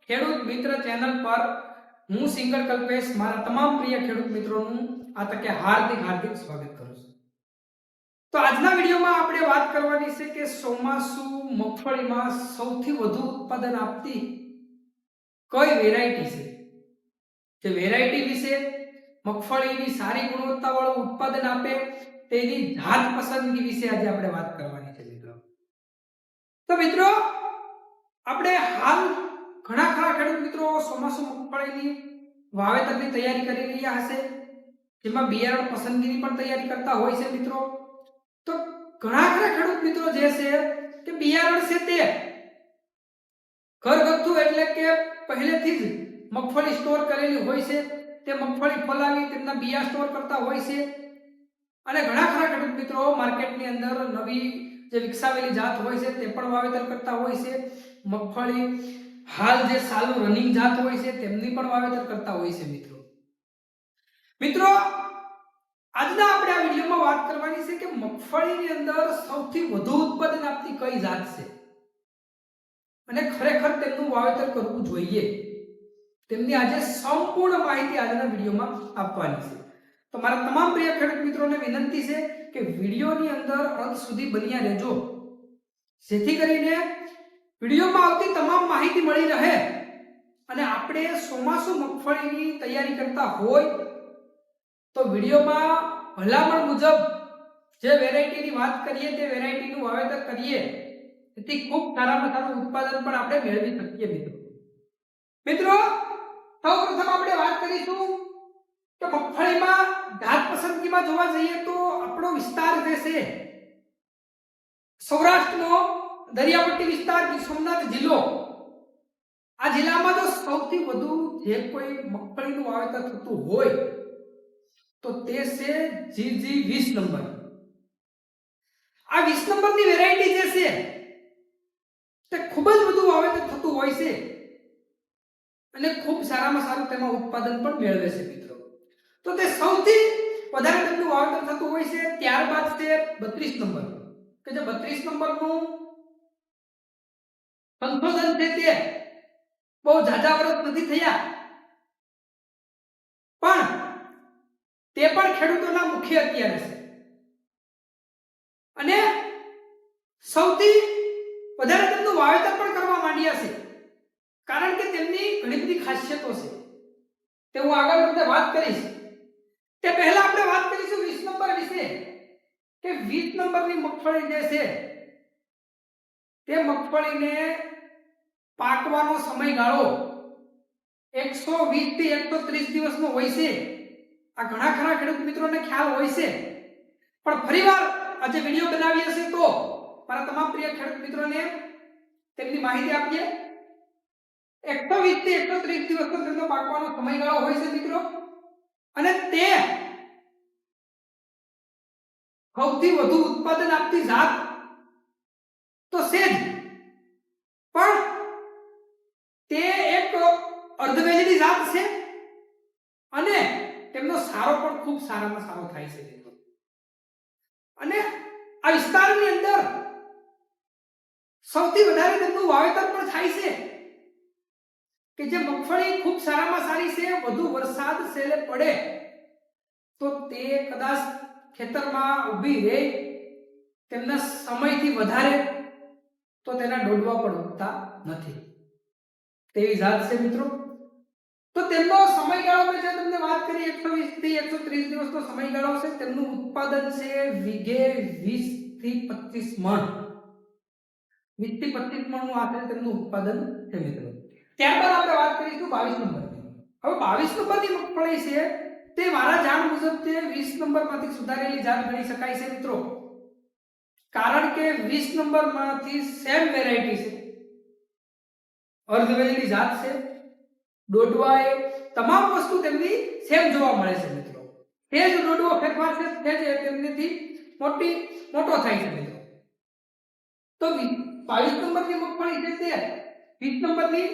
ખેડૂત મિત્ર ચેનલ પર હું સિંગર કલ્પેશ મારા તમામ પ્રિય ખેડૂત મિત્રોનું આ તકે હાર્દિક સ્વાગત કરું છું। તો આજના વિડીયોમાં આપણે વાત કરવાની છે કે ચોમાસુ મગફળીમાં સૌથી વધુ ઉત્પાદન આપતી કઈ વેરાયટી છે। જે વેરાયટી વિશે મગફળીની સારી ગુણવત્તાવાળું ઉત્પાદન આપે તેની જાત પસંદગી વિશે આજે આપણે વાત કરવાની છે મિત્રો। તો મિત્રો આપણે હાલ ઘણા ખરા ખેડૂત મિત્રો ચોમાસુ મગફળીની વાવેતરની તૈયારી કરી રહ્યા હશે, જેમાં બિયારણ પસંદગીની પણ તૈયારી કરતા હોય છે મિત્રો। તો ઘણા ખરા ખેડૂત મિત્રો જે છે કે બિયારણ છે તે ઘરગથ્થુ એટલે કે પહેલેથી જ મગફળી સ્ટોર કરેલી હોય છે, તે મગફળી ફોલાવી તેમના બિયા સ્ટોર કરતા હોય છે। અને ઘણા ખરા ખેડૂત મિત્રો માર્કેટની અંદર નવી જે વિકસાવેલી જાત હોય છે તે પણ વાવેતર કરતા હોય છે। મગફળી હાલ જે ચાલુ રનિંગ જાત હોય છે તેમની પણ વાવેતર કરતા હોય છે મિત્રો આજના આપણે આ વિડિયોમાં વાત કરવાની છે કે મગફળીની અંદર સૌથી વધુ ઉત્પાદન આપતી કઈ જાત છે અને ખરેખર તેમનું વાવેતર કરવું જોઈએ, તેમની આજે સંપૂર્ણ માહિતી આજના વિડિયોમાં આપવાની છે। તો મારા તમામ પ્રિય ખેડૂત મિત્રોને વિનંતી છે કે વિડિયોની અંદર અંત સુધી બન્યા રહેજો, જેથી કરીને વિડિયોમાં આવતી તમામ માહિતી મળી રહે અને આપણે ચોમાસુ મગફળીની તૈયારી કરતા હોય તો વિડિયોમાં ભલામણ મુજબ જે વેરાયટીની વાત કરીએ તે વેરાયટીનું વાવેતર કરીએ, તેથી ખૂબ સારામાં સારું ઉત્પાદન પણ આપણે મેળવી શકીએ મિત્રો સૌપ્રથમ આપણે વાત કરીશું કે મગફળીમાં જાત પસંદગીમાં જોવા જઈએ તો આપણો વિસ્તાર જે છે સૌરાષ્ટ્રનો દરિયાપટ્ટી વિસ્તાર ગીર સોમનાથ જિલ્લો, આ જિલ્લામાં જો સૌથી વધુ જે કોઈ મગફળીનું વાવેતર થતું હોય તો તે છે GG20 નંબર। આ 20 નંબરની વેરાયટી જે છે તે ખૂબ જ વધુ વાવેતર થતું હોય છે અને ખૂબ સારામાં સારું તેમાં ઉત્પાદન પણ મેળવે છે મિત્રો। તો તે સૌથી વધારે તેમનું વાવેતર થતું હોય છે। ત્યારબાદ છે 32 નંબર કે જે 32 નંબરનું સંશોધન છે તે બહુ ઝાઝા વર્ષ નથી થયા, પણ તે પણ ખેડૂતોના મુખ્ય અત્યારે છે અને સૌથી વધારે તેમનું વાવેતર પણ કરવા માંડ્યા છે, કારણ કે તેમની ઘણી બધી ખાસિયતો છે, તે હું આગળ તમને વાત કરીશ। તે પહેલા આપણે વાત કરીશું 20 નંબર વિશે કે 20 નંબરની મગફળી જે છે તે મગફળીને પાકવાનો સમયગાળો 120 થી 130 દિવસનો હોય છે। આ ઘણા ખરા ખેડૂત મિત્રોને ખ્યાલ હોય છે, પણ ફરીવાર આજે વિડિયો બનાવીએ છે તો મારા તમામ પ્રિય ખેડૂત મિત્રોને તેમની માહિતી આપીએ। 120 થી 130 દિવસનો તેમનો પાકવાનો સમયગાળો હોય છે મિત્રો, અને તે સૌથી વધુ ઉત્પાદન આપતી જાત તો છે જ, પણ તે એક અર્ધવેલીની જાત છે અને તેમનો સારો પણ ખૂબ સારામાં સારો થાય છે મિત્રો। અને આ વિસ્તારની અંદર સૌથી વધારે તેમનું વાવેતર પણ થાય છે કે જે મગફળી ખૂબ સારામાં સારી છે, વધુ વરસાદ સેલે પડે તો તે કદાચ ખેતરમાં ઊભી રહે તેમના સમયથી વધારે તો તેના ડોડવા પણ ઉગતા નથી, તેવી જાત છે મિત્રો। તો તેમનો સમયગાળો મેં જે તમને વાત કરી 120 થી 130 દિવસનો સમયગાળો છે, તેમનું ઉત્પાદન છે વીઘે 20 થી 25 મણ, 20 થી 25 મણનું આખરે તેમનું ઉત્પાદન છે મિત્રો। ત્યારબાદ આપણે વાત કરીશું 22 નંબરની। હવે 22 નંબરની મગફળી છે તે મારા જાણ મુજબ તે 20 નંબરમાંથી સુધારેલી જાત ગણી શકાય છે મિત્રો, કારણ કે 20 નંબરમાંથી સેમ વેરાયટી છે, અર્ધવેલીની જાત છે, ડોડવા એ તમામ વસ્તુ તેમની સેમ જોવા મળે છે મિત્રો। તે જ ડોડવો ફેરફાર છે, તે જ તેમનેથી મોટો થાય છે મિત્રો। તો 22 નંબરની મગફળી છે તે 20 નંબરની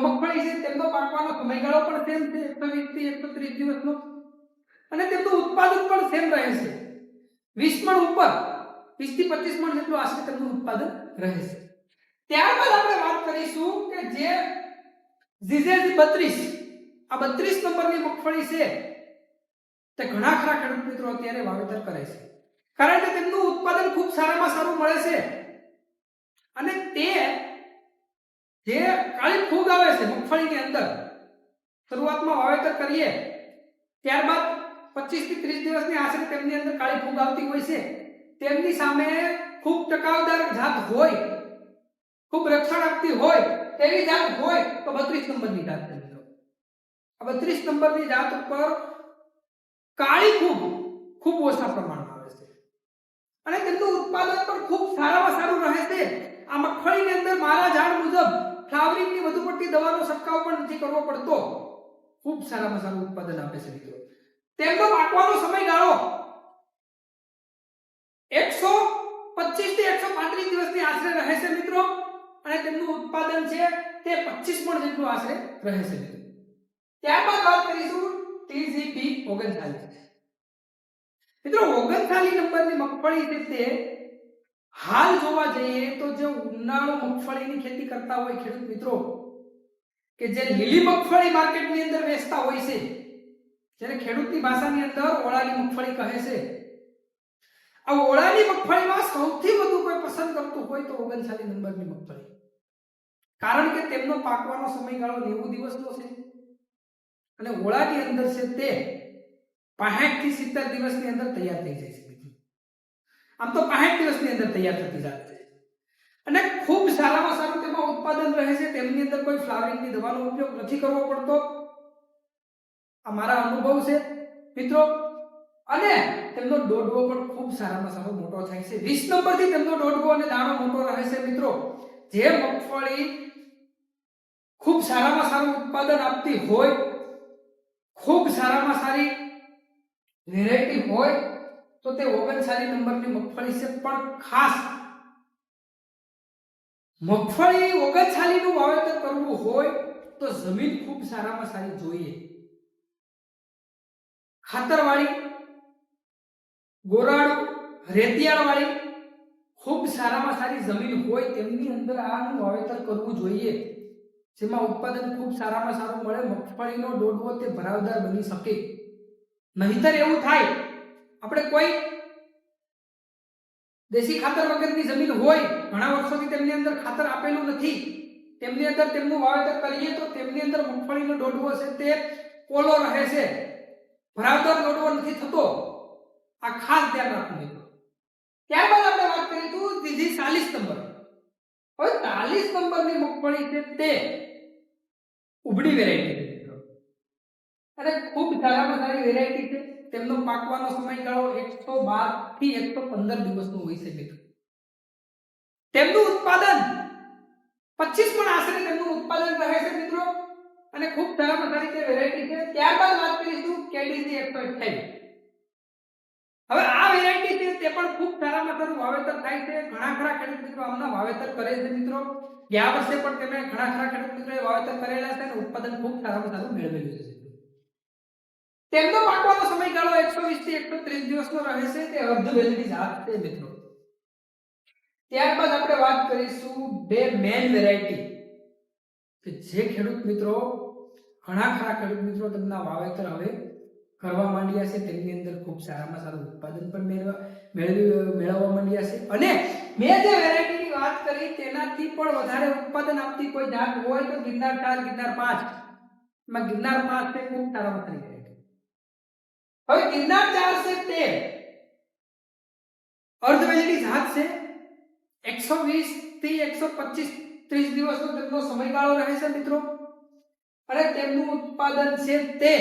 મગફળી છે તેમનો પાકવાનો સમયગાળો પણ સેમ છે 120 થી 130 દિવસનો, અને તેમનું ઉત્પાદન પણ સેમ રહે છે, 20 મણ ઉપર 20 થી 25 મણ જેટલું આશરે તેમનું ઉત્પાદન રહે છે। ત્યારબાદ આપણે વાત કરીશું કે જે જીજેજ 32 આ 32 નંબરની મગફળી છે તે ઘણા ખરા ખેડૂત મિત્રો અત્યારે વાવેતર કરે છે, કારણ કે તેમનું ઉત્પાદન ખૂબ સારામાં સારું મળે છે અને તે જે કાળી ફૂગ આવે છે મગફળીની અંદર શરૂઆતમાં વાવેતર કરીએ ત્યારબાદ 25 થી 30 દિવસની આશરે તેમની અંદર કાળી ફૂગ આવતી હોય છે, તેમની સામે ખૂબ ટકાઉદાર જાત હોય, ખૂબ રક્ષણ આપતી હોય તેવી જાત હોય તો 32 નંબરની જાત છે મિત્રો. આ 32 નંબરની જાત ઉપર કાળી ફૂગ ખૂબ ઓછા પ્રમાણમાં આવે છે અને તેમનું ઉત્પાદન પણ ખૂબ સારામાં સારું રહે છે. આ મગફળીની અંદર મારા જાણ મુજબ ફ્લાવરિંગની વધુ પડતી દવાનો છંટકાવ પણ નથી કરવો પડતો, ખૂબ સારામાં સારું ઉત્પાદન આપે છે મિત્રો. તેમનો પાકવાનો સમયગાળો 125 થી 135 દિવસની આશરે રહે છે મિત્રો અને તેમનું ઉત્પાદન છે તે 25 મણ જેટલું આશરે રહે છે મિત્રો. ત્યારબાદ વાત કરીશું TGP 39 મિત્રો. 39 નંબરની મગફળી છે તે હાલ જોવા જઈએ તો જે ઉનાળુ મગફળીની ખેતી કરતા હોય ખેડૂત મિત્રો કે જે લીલી મગફળી માર્કેટની અંદર વેચતા હોય છે, જેને ખેડૂતની ભાષાની અંદર ઓળાની મગફળી કહે છે, આ ઓળાની મગફળીમાં સૌથી વધુ કોઈ પસંદ કરતું હોય તો 39 નંબરની મગફળી, કારણ કે તેમનો પાકવાનો સમયગાળો 90 દિવસનો છે અને ઓળાની અંદર છે તે 65 થી 70 દિવસની અંદર તૈયાર થઈ જાય છે. આમ તો 65 દિવસની અંદર તૈયાર થતી જાત છે અને ખૂબ સારામાં સારું તેમાં ઉત્પાદન રહે છે. તેમની અંદર કોઈ ફ્લાવરિંગની દવાનો ઉપયોગ નથી કરવો પડતો, આ મારા અનુભવ છે મિત્રો. અને તેમનો ડોડવો પણ ખૂબ સારામાં સારો મોટો થાય છે. 20 નંબરથી તેમનો ડોડવો અને દાણો મોટો રહે છે મિત્રો. જે મગફળી ખૂબ સારામાં સારું ઉત્પાદન આપતી હોય, ખૂબ સારામાં સારી વેરાયટી હોય તો તે 39 નંબરની મગફળી છે. પણ ખાસ મગફળી 39 નું વાવેતર કરવું હોય તો જમીન ખૂબ સારામાં સારી જોઈએ, ખાતરવાળી, ગોરાળુ, રેતિયાળવાળી ખૂબ સારામાં સારી જમીન હોય તેમની અંદર આનું વાવેતર કરવું જોઈએ, જેમાં ઉત્પાદન ખૂબ સારામાં સારું મળે, મગફળીનો ડોડવો તે ભરાવદાર બની શકે. નહીતર એવું થાય આપણે કોઈ દેશી ખાતર વગરની જમીન હોય, ઘણા વર્ષોથી તેમની અંદર ખાતર આપેલું નથી, તેમની અંદર તેમનું વાવેતર કરીએ તો તેમની અંદર મગફળીનો ડોડવો છે તે પોલો રહે છે, ભરાવદાર ડોડવો નથી થતો. આ ખાસ ધ્યાન રાખવું મિત્રો. ત્યારબાદ આપણે વાત કરીશું ત્રીજી 40 નંબર. હવે 40 નંબરની મગફળી છે તે ઉબડી વેરાયટી છે મિત્રો અને ખૂબ સારામાં સારી વેરાયટી છે. તેમનો પાકવાનો સમયગાળો 112 થી 115 દિવસનો હોય છે મિત્રો. તેમનું ઉત્પાદન 25 મણ આશરે તેમનું ઉત્પાદન રહે છે મિત્રો અને ખૂબ સારામાં સારી તે વેરાયટી છે. ત્યારબાદ વાત કરીશું KDC 128. હવે આ વેરાયટી છે તે પણ ખૂબ સારામાં સારું વાવેતર થાય છે. ઘણા ખરા ખેડૂત મિત્રો આમના વાવેતર કરે છે મિત્રો. ગયા વર્ષે પણ તેમને ઘણા ખરા ખેડૂત મિત્રોએ વાવેતર કરેલા છે અને ઉત્પાદન ખૂબ સારામાં સારું મેળવેલું છે. તેમનો પાકવાનો સમયગાળો 120 થી 130 દિવસનો રહે છે. તે અર્ધવેલની જાત છે મિત્રો. ત્યારબાદ આપણે વાત કરીશું બે મેન વેરાયટી કે જે ખેડૂત મિત્રો ઘણા ખરા ખેડૂત મિત્રો તેમના વાવેતર હવે કરવા માંડ્યા છે, તેમની અંદર ખૂબ સારામાં સારું ઉત્પાદન પણ મેળવવા માંડ્યા છે અને મેં જે વેરાયટીની વાત કરી તેનાથી પણ વધારે ઉત્પાદન આપતી કોઈ જાત હોય તો ગિરનાર 4, ગિરનાર 5. માં ગિરનાર 5 તે ખૂબ સારામાં સારી વેરાયટી. હવે ગિરનાર 4 છે તે અર્ધવેલની જાત છે. 120 થી 125-30 દિવસનો તેમનો સમયગાળો રહે છે મિત્રો અને તેમનું ઉત્પાદન છે તે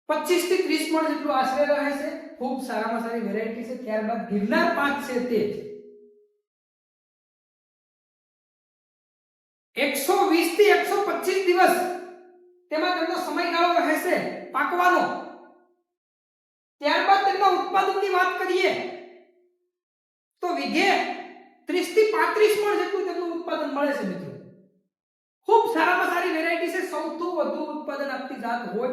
25 થી 30 મણ જેટલું આશરે રહે છે. ખૂબ સારામાં સારી વેરાયટી છે. ત્યારબાદ ગિરનાર 5 છે તે 120 થી 125 દિવસ તેમાં તેમનો સમયગાળો રહે છે પાકવાનો. ત્યારબાદ તેમના ઉત્પાદનની વાત કરીએ તો વીઘે 30 થી 35 મણ જેટલું તેમનું ઉત્પાદન મળે છે મિત્રો. ખૂબ સારામાં સારી વેરાયટી છે. સૌથી વધુ ઉત્પાદન આપતી જાત હોય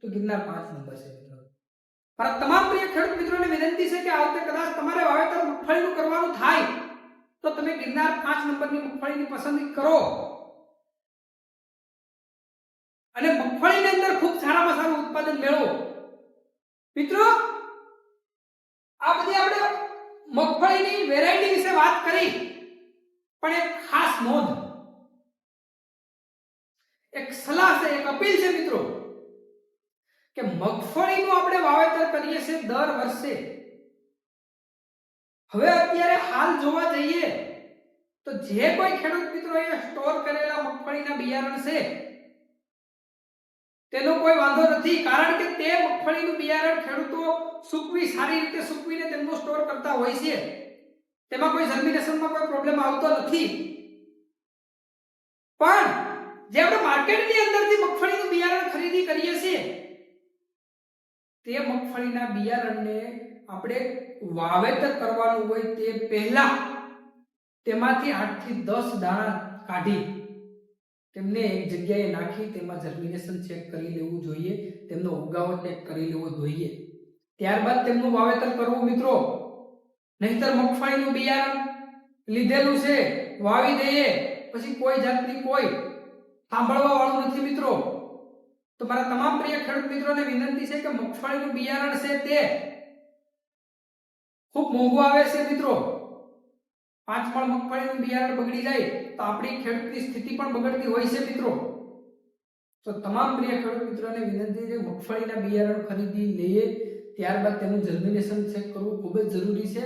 તો ગિરનાર 5 નંબર છે મિત્રો. પર તમામ પ્રિય ખેડૂત મિત્રોને વિનંતી છે કે આ વખતે કદાચ તમારે વાવેતર મગફળીનું કરવાનું થાય તો તમે ગિરનાર 5 નંબરની મગફળીની પસંદગી કરો. અને મગફળીની અંદર ખૂબ સારામાં સારું ઉત્પાદન મેળવો. મિત્રો આ બધી આપણે મગફળીની વેરાયટી વિશે વાત કરી, પણ એક ખાસ નોંધ, એક સલાહ છે, એક અપીલ છે મિત્રો, કે મગફળીનું આપણે વાવેતર કરીએ છીએ દર વર્ષે. હવે અત્યારે હાલ જોવા જઈએ તો જે કોઈ ખેડૂત મિત્રોએ સ્ટોર કરેલા મગફળીના બિયારણ છે તેનો કોઈ વાંધો નથી, કારણ કે તે મગફળીનું બિયારણ ખેડૂતો સૂકવી સારી રીતે સૂકવીને તેમનો સ્ટોર કરતા હોય છે. તેમાં કોઈ જર્મિનેશનમાં કોઈ પ્રોબ્લેમ આવતો નથી. પણ જે આપણે માર્કેટની અંદરથી મગફળીનું બિયારણ ખરીદી કરીએ છીએ તે મગફળીના બિયારણને આપણે વાવેતર કરવાનું હોય તે પહેલા તેમાંથી 8 થી 10 દાણા કાઢી તેમને એક જગ્યાએ નાખી તેમાં જર્મિનેશન ચેક કરી લેવું જોઈએ, તેમનો ઉગાવો ચેક કરી લેવો જોઈએ, ત્યારબાદ તેમનું વાવેતર કરવું મિત્રો. નહીતર મગફળીનું બિયારણ લીધેલું છે, વાવી દઈએ, પછી કોઈ જાતની કોઈ સાંભળવા વાળું નથી મિત્રો. તો મારા તમામ પ્રિય ખેડૂત મિત્રોને વિનંતી છે કે મગફળીનું બિયારણ છે તે ખૂબ મોંઘું આવે છે મિત્રો. 5 મણ મગફળીનું બિયારણ બગડી જાય તો આપણી ખેડૂતની સ્થિતિ પણ બગડતી હોય છે મિત્રો. તો તમામ પ્રિય ખેડૂત મિત્રોને વિનંતી છે મગફળીના બિયારણ ખરીદી લઈએ ત્યારબાદ તેનું જર્મિનેશન ચેક કરવું ખૂબ જ જરૂરી છે.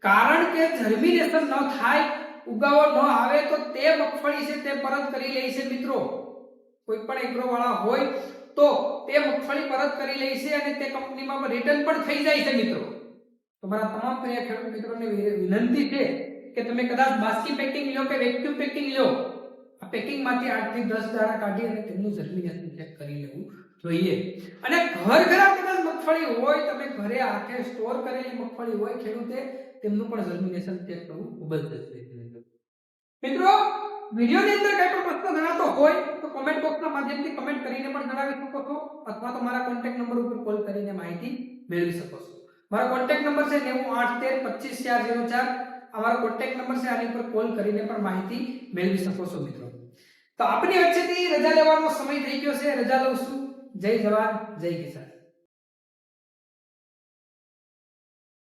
કારણ કે જર્મિનેશન ન થાય, ઉગાવો ન આવે તો તે મગફળી છે તે પરત કરી લે છે મિત્રો. કોઈ પણ એગ્રો વાળા હોય તો તે મગફળી પરત કરી લે છે અને તે કંપનીમાં રિટર્ન પણ થઈ જાય છે મિત્રો. તમારા તમામ પ્રિય ખેડૂત મિત્રોને વિનંતી છે કે તમે કદાચ બાસ્કી પેકિંગ લો કે વેક્યુમ પેકિંગ લો, આ પેકિંગમાંથી 8 થી 10 દાણા કાઢી અને તેમનું જર્મિનેશન ચેક કરી લેવું જોઈએ. અને ઘર કદાચ મગફળી હોય, તમે ઘરે આખે સ્ટોર કરેલી મગફળી હોય ખેડૂતે, તેમનું પણ જર્મિનેશન ચેક કરવું ખૂબ જ જરૂરી છે મિત્રો. વિડિયોની અંદર કંઈ પણ પ્રશ્ન જણાતો હોય તો કમેન્ટ બોક્સના માધ્યમથી કમેન્ટ કરીને પણ જણાવી શકો છો, અથવા તો મારા કોન્ટેક્ટ નંબર ઉપર કોલ કરીને માહિતી મેળવી શકો છો. મારો કોન્ટેક્ટ નંબર છે 9813254004. અમારો કોન્ટેક્ટ નંબર છે, આની પર કોલ કરીને પણ માહિતી મેળવી શકો છો મિત્રો. તો આપની વચ્ચેથી રજા લેવાનો સમય થઈ ગયો છે, રજા લઉં છું. જય જવાન જય કિસાન.